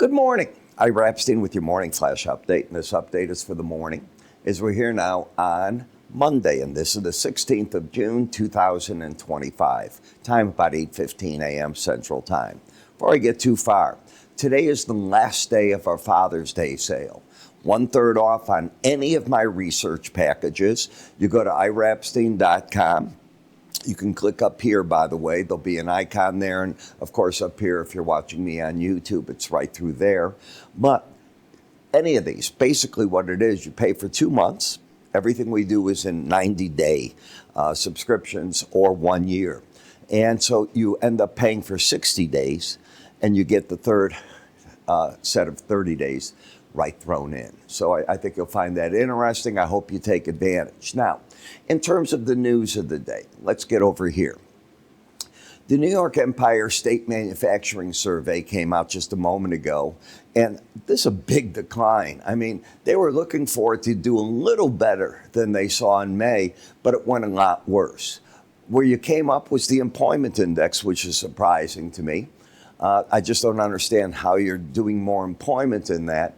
Good morning. Ira Epstein with your morning flash update. And this update is for the morning as we're here now on Monday. And this is the 16th of June, 2025. Time about 8:15 a.m. Central Time. Before I get too far, today is the last day of our Father's Day sale. 1/3 off on any of my research packages. You go to iraepstein.com. You can click up here, by the way. There'll be an icon there. And, of course, up here, if you're watching me on YouTube, it's right through there. But any of these, basically what it is, you pay for 2 months. Everything we do is in 90-day subscriptions or 1 year. And so you end up paying for 60 days, and you get the third set of 30 days right thrown in. So I think you'll find that interesting. I hope you take advantage. Now, in terms of the news of the day, let's get over here. The New York Empire State Manufacturing Survey came out just a moment ago, and this is a big decline. I mean, they were looking for it to do a little better than they saw in May, but it went a lot worse. Where you came up was the employment index, which is surprising to me. I just don't understand how you're doing more employment in that,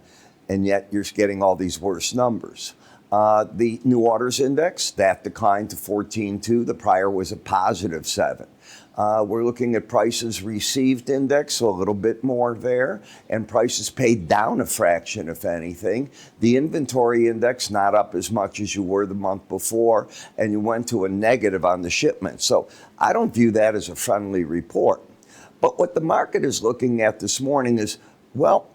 and yet you're getting all these worse numbers. The new orders index, that declined to 14.2. The prior was a positive 7. We're looking at prices received index, so a little bit more there, and prices paid down a fraction, if anything. The inventory index, not up as much as you were the month before, and you went to a negative on the shipment. So I don't view that as a friendly report. But what the market is looking at this morning is, well,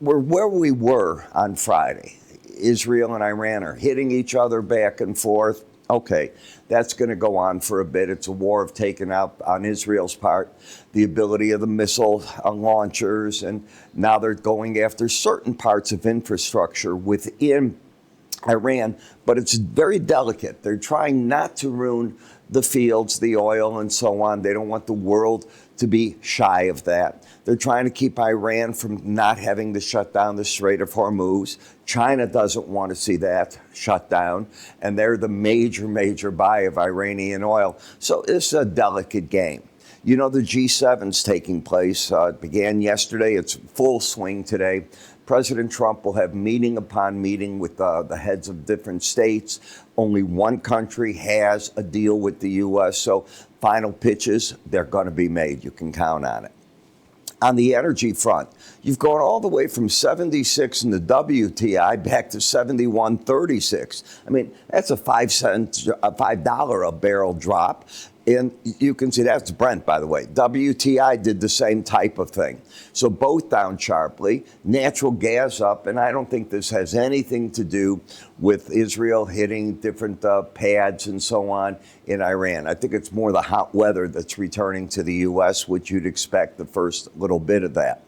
we're where we were on Friday. Israel and Iran are hitting each other back and forth. Okay, that's going to go on for a bit. It's a war of taking out, on Israel's part, the ability of the missile launchers, and now they're going after certain parts of infrastructure within Iran, but it's very delicate. They're trying not to ruin the fields, the oil, and so on. They don't want the world to be shy of that. They're trying to keep Iran from not having to shut down the Strait of Hormuz. China doesn't want to see that shut down, and they're the major buy of Iranian oil. So it's a delicate game. You know, the G7's taking place. It began yesterday. It's full swing today. President Trump will have meeting upon meeting with the heads of different states. Only one country has a deal with the U.S., so final pitches, they're going to be made. You can count on it. On the energy front, you've gone all the way from 76 in the WTI back to 71.36. I mean, that's a $5 a barrel drop. And you can see that's Brent, by the way. WTI did the same type of thing. So both down sharply, natural gas up, and I don't think this has anything to do with Israel hitting different pads and so on in Iran. I think it's more the hot weather that's returning to the U.S., which you'd expect the first little bit of that.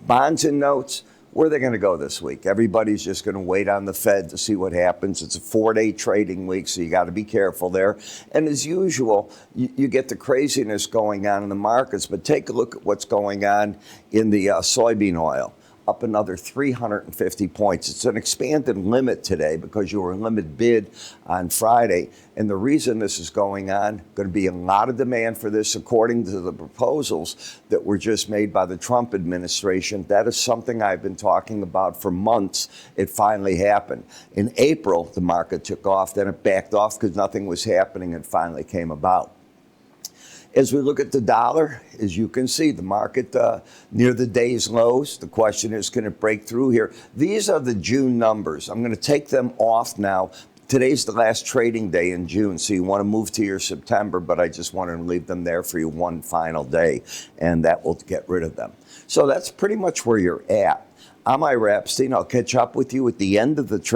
Bonds and notes, where are they going to go this week? Everybody's just going to wait on the Fed to see what happens. It's a 4-day trading week, so you got to be careful there. And as usual, you get the craziness going on in the markets, but take a look at what's going on in the soybean oil. Up another 350 points. It's an expanded limit today because you were limit bid on Friday. And the reason this is going on, going to be a lot of demand for this according to the proposals that were just made by the Trump administration. That is something I've been talking about for months. It finally happened. In April, the market took off. Then it backed off because nothing was happening. It finally came about. As we look at the dollar, as you can see, the market near the day's lows. The question is, can it break through here? These are the June numbers. I'm going to take them off now. Today's the last trading day in June, so you want to move to your September, but I just wanted to leave them there for you one final day, and that will get rid of them. So that's pretty much where you're at. I'm Ira Epstein. I'll catch up with you at the end of the trade.